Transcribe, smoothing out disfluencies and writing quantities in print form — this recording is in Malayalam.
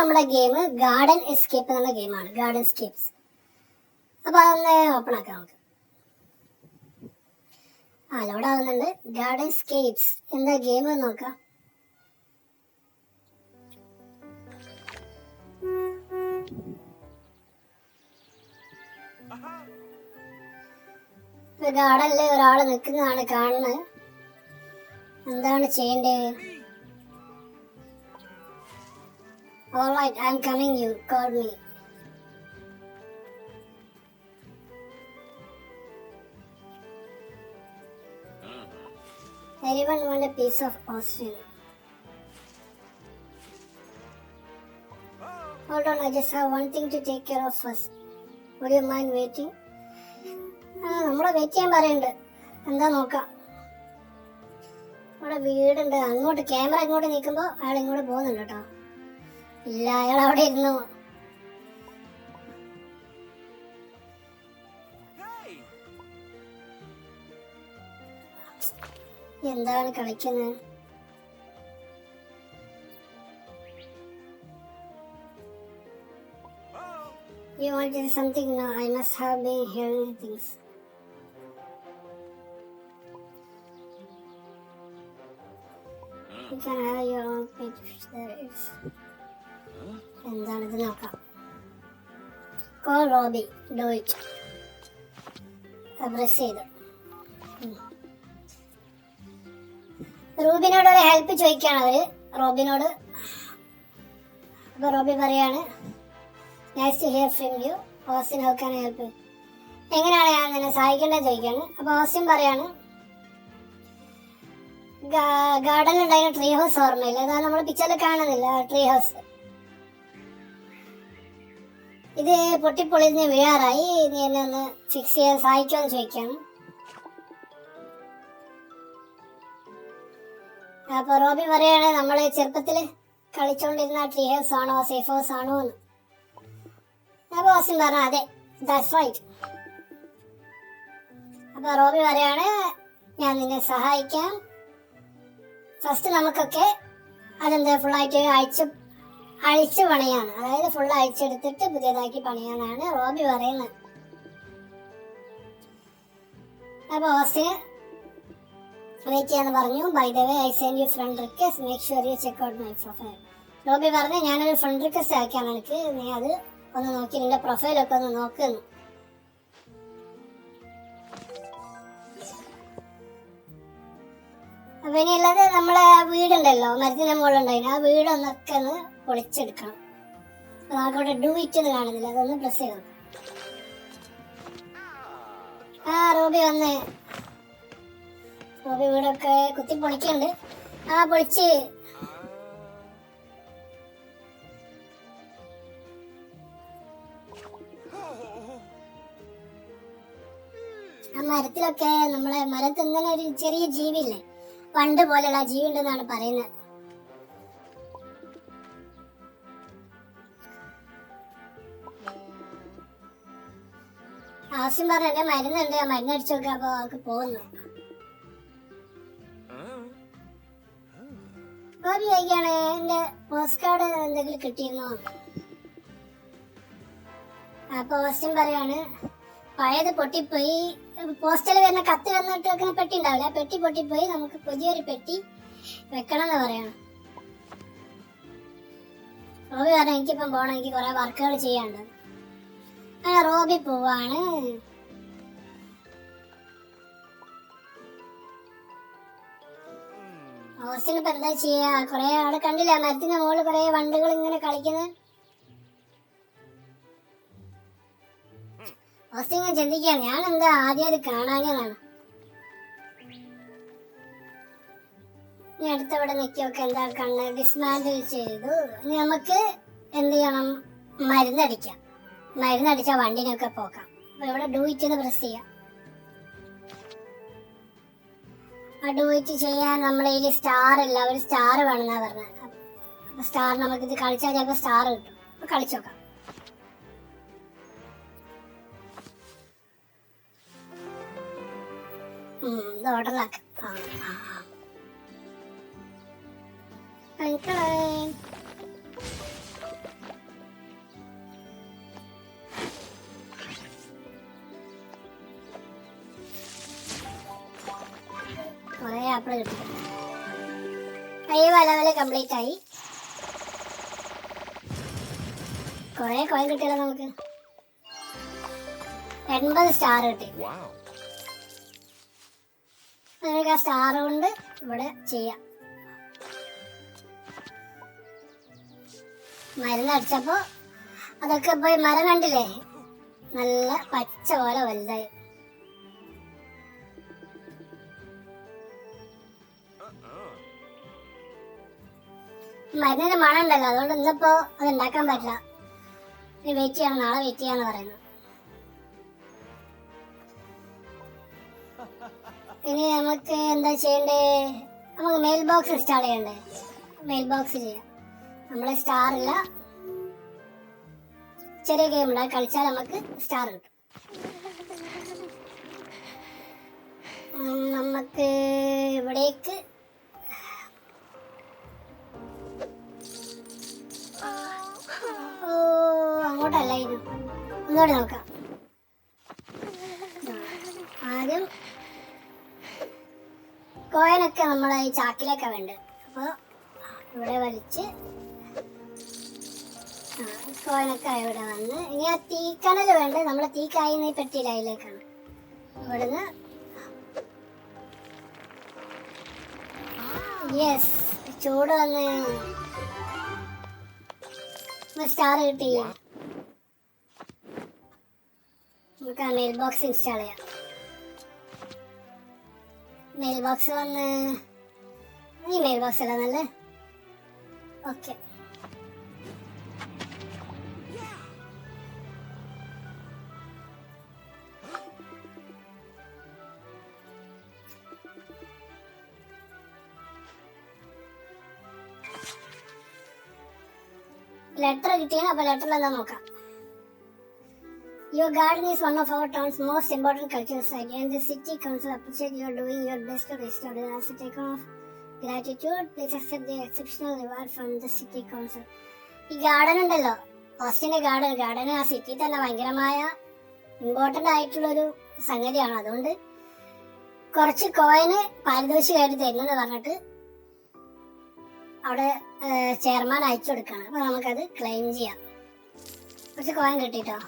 നമ്മുടെ ഗെയിം ഗാർഡൻ എസ്കേപ്പ് എന്ന ഗെയിമാണ്, ഗാർഡൻ എസ്കേപ്സ്. അപ്പൊ അതൊന്ന് ഓപ്പൺ ആക്കാം നമുക്ക്. ലോഡ് ആവുന്നുണ്ട്. ഗാർഡൻ എസ്കേപ്സ് എന്താ ഗെയിം നോക്കാം. ഗാർഡനില് ഒരാള് നിൽക്കുന്നതാണ് കാണുന്നത്. എന്താണ് ചെയ്യേണ്ടത്? Alright, I'm coming. You called me. Anyone want a piece of Austin? Hold on, I just have one thing to take care of first. Would you mind waiting? നമ്മളെ വെയിറ്റ് ചെയ്യാൻ പറയുന്നുണ്ട്. എന്താ നോക്കാം. ഇവിടെ വീടുണ്ട്. അങ്ങോട്ട് ക്യാമറ ഇങ്ങോട്ട് നിൽക്കുമ്പോൾ അയാൾ ഇങ്ങോട്ട് പോകുന്നുണ്ട് കേട്ടോ. ഇല്ല, അയാൾ അവിടെ ഇരുന്നു. എന്താണ് കളിക്കുന്നത്? You wanted something? No, I must have been hearing things. You can have your own pet fish there. It's എന്താണിത് നോക്കാം. Call Robbie. Do it. Press ചെയ്തു. റൂബിനോട് ഒരു ഹെൽപ്പ് ചോദിക്കുകയാണ് അവര്, റോബിനോട്. അപ്പൊ റോബി പറയാണ്, nice to hear from you Austin, how can I help you? എങ്ങനെയാണ് ഞാൻ നിന്നെ സഹായിക്കേണ്ടത് ചോദിക്കാണ്. അപ്പൊ ഓസ്റ്റിൻ പറയാണ്, ഗാർഡനിൽ ഉണ്ടായിരുന്ന ട്രീ ഹൗസ് ഓർമ്മയില്ല, അതാണ് നമ്മൾ പിക്ചറിൽ കാണുന്നില്ല ട്രീ ഹൗസ്. ഇത് പൊട്ടിപ്പൊളിഞ്ഞ് വീഴാറായി, നീ എന്നെ ഒന്ന് ഫിക്സ് ചെയ്യാൻ സഹായിക്കുമെന്ന് ചോദിക്കാണ്. അപ്പൊ റോബി പറയാണ്, നമ്മള് ചെറുപ്പത്തില് കളിച്ചോണ്ടിരുന്ന ട്രീ ഹൗസ് ആണോ സേഫ് ഹൗസ് ആണോ എന്ന്. അപ്പൊ ഓസ്റ്റിൻ പറഞ്ഞു, അതെ, ദാറ്റ്സ് റൈറ്റ്. അപ്പൊ റോബി പറയാണ്, ഞാൻ നിന്നെ സഹായിക്കാം. ഫസ്റ്റ് നമുക്കൊക്കെ അതെന്താ ഫുള്ളായിട്ട് അഴിച്ച് പണിയാണ്, അതായത് ഫുള്ള് അഴിച്ചെടുത്തിട്ട് പുതിയതാക്കി പണിയാനാണ് റോബി പറയുന്നത്. അപ്പൊ ഓസ്റ്റിന് വെയിറ്റ് ചെയ്യാന്ന് പറഞ്ഞു. By the way I send you friend request, make sure you check out my profile. Robbie പറഞ്ഞു, ഞാനൊരു ഫ്രണ്ട് റിക്വസ്റ്റ് ആക്കിയാൽ നിനക്ക്, നീ അത് ഒന്ന് നോക്കി നിന്റെ പ്രൊഫൈലൊക്കെ ഒന്ന് നോക്കുന്നു. അപ്പൊ ഇനിയുള്ളത് നമ്മളെ വീടുണ്ടല്ലോ, മരത്തിന്റെ മുകളിലുണ്ടായിരുന്നു, ആ വീടൊന്നൊക്കെ ഒന്ന് പൊളിച്ചെടുക്കണം. നമുക്കവിടെ ഡു ഇറ്റ് എന്ന് കാണുന്നില്ല, അതൊന്ന് പ്രസ് ചെയ്തു. റോബി വന്ന് റോബി വീടൊക്കെ കുത്തി പൊളിക്കുന്നുണ്ട്. പൊളിച്ച് ആ മരത്തിലൊക്കെ നമ്മളെ മരത്തിൽ ഇങ്ങനെ ഒരു ചെറിയ ജീവിയില്ലേ, പണ്ട് പോലെയുള്ള ജീവി ഉണ്ടെന്നാണ് പറയുന്നത്. ആവശ്യം പറഞ്ഞ എന്റെ മരുന്നുണ്ട്, ആ മരുന്ന് അടിച്ചു നോക്കുക. അപ്പൊ അവർക്ക് പോകുന്നു. റോബി ചോദിക്കാണ്, എന്റെ പോസ്റ്റ് കാർഡ് എന്തെങ്കിലും കിട്ടിയിരുന്നോ? അപ്പൊ ഓസ്റ്റിൻ പറയാണ്, പഴയത് പൊട്ടിപ്പോയി, പോസ്റ്റൽ വരുന്ന കത്ത് വന്നിട്ട് വെക്കുന്ന പെട്ടി ഉണ്ടാവില്ല, പെട്ടി പൊട്ടിപ്പോയി, നമുക്ക് പുതിയൊരു പെട്ടി വെക്കണം എന്ന് പറയണം. റോബി പറഞ്ഞു, എനിക്കിപ്പം പോകണം, എനിക്ക് കുറെ വർക്കുകൾ ചെയ്യാണ്ട്. അങ്ങനെ റോബി പോവാണ്. ഓസ്റ്റിൻ ഇപ്പൊ എന്താ ചെയ്യാ? കൊറേ അവിടെ കണ്ടില്ല, മരത്തിന്റെ മുകളിൽ കുറെ വണ്ടുകൾ ഇങ്ങനെ കളിക്കുന്നത്. ഓസ്റ്റിൻ ഞാൻ ചിന്തിക്കാം, ഞാൻ എന്താ ആദ്യം അത് കാണാനാണ്. ഇനി അടുത്തവിടെ നിൽക്കിയൊക്കെ എന്താ കണ്ണ് ഡിസ്മാൻഡിൽ ചെയ്തു. ഇനി നമുക്ക് എന്ത് ചെയ്യണം? മരുന്നടിക്കാം. മരുന്നടിച്ചാൽ വണ്ടിനൊക്കെ പോക്കാം. അപ്പൊ ഇവിടെ ഡു ഇറ്റ് എന്ന് പ്രസ് ചെയ്യാം. ഡു ഇറ്റ് ചെയ്യാൻ നമ്മളെ ഈ സ്റ്റാർ ഇല്ല, ഒരു സ്റ്റാർ വേണമെന്നാ പറഞ്ഞത്. അപ്പൊ സ്റ്റാർ നമുക്കിത് കളിച്ചാൽ ചിലപ്പോൾ സ്റ്റാർ കിട്ടും. അപ്പൊ കളിച്ചോക്കാം. ഓർഡറിലാക്കാം. ആപ്പിൾ കിട്ടി. 5 ലെവല് കംപ്ലീറ്റ് ആയി. കുറെ കോയിൻ കിട്ടിയല്ലോ നമുക്ക്. 80 സ്റ്റാർ കിട്ടി. നമുക്ക് ആ സ്റ്റാർ കൊണ്ട് ഇവിടെ ചെയ്യാം. മരുന്ന് അടിച്ചപ്പോ അതൊക്കെ പോയി മരം കണ്ടില്ലേ, നല്ല പച്ച പോലെ വലുതായി. മരുന്നിന്റെ മണം ഉണ്ടല്ലോ, അതുകൊണ്ട് ഇന്നിപ്പോ അത് ഉണ്ടാക്കാൻ പറ്റില്ല. ഇനി വെയിറ്റ് ചെയ്യണം, നാളെ വെയിറ്റ് ചെയ്യാന്ന് പറയുന്നു. ഇനി നമുക്ക് എന്താ ചെയ്യണ്ടേ? നമുക്ക് മെയിൽ ബോക്സ് ഇൻസ്റ്റാൾ ചെയ്യണ്ടേ? മെയിൽ ബോക്സ് ചെയ്യാം. നമ്മളെ സ്റ്റാർ ഇല്ല, ചെറിയ ഗെയിം ഉണ്ട്, കളിച്ചാൽ നമുക്ക് സ്റ്റാർ കിട്ടും. നമുക്ക് ഇവിടേക്ക് അങ്ങോട്ടല്ലായിരുന്നു, ഒന്നുകൂടെ നോക്കാം. ആദ്യം കോയിനൊക്കെ നമ്മളെ ഈ ചാക്കിലൊക്കെ വേണ്ടത്. അപ്പോൾ ഇവിടെ വലിച്ച് കോയിനൊക്കെ ഇവിടെ വന്ന് ഇനി ആ തീക്കനൽ വേണ്ട. നമ്മളെ തീ കായുന്ന പെട്ടിയില്ല, അതിലേക്കാണ്. ഇവിടുന്ന് യെസ്, ചൂട് വന്ന് സ്റ്റാർ കിട്ടി. നമുക്ക് ആ മെയിൽ ബോക്സ് ഇൻസ്റ്റാൾ ചെയ്യാം. മെയിൽ ബോക്സ് വന്ന് ഈ മെയിൽ ബോക്സ് അല്ല നല്ല. ഓക്കെ, ലെറ്റർ കിട്ടിയാണ്. അപ്പൊ ലെറ്ററിൽ എന്താ നോക്കാം. Your garden is one of our town's most important cultural sites, and the city council appreciate you doing your best to restore it. As a token of gratitude, please accept the exceptional reward from the city council. ഈ ഗാർഡൻ ഉണ്ടല്ലോ, ഓസ്റ്റിന്റെ ഗാർഡൻ ആ സിറ്റി തന്നെ ഭയങ്കരമായ ഇമ്പോർട്ടന്റ് ആയിട്ടുള്ളൊരു സംഗതിയാണ്. അതുകൊണ്ട് കുറച്ച് കോയിന് പാരിതോഷികമായിട്ട് തരുന്നെന്ന് പറഞ്ഞിട്ട് അവിടെ ചെയർമാൻ അയച്ചു കൊടുക്കണം. അപ്പൊ നമുക്കത് ക്ലെയിം ചെയ്യാം. കുറച്ച് കോയിൻ കിട്ടിട്ടോ.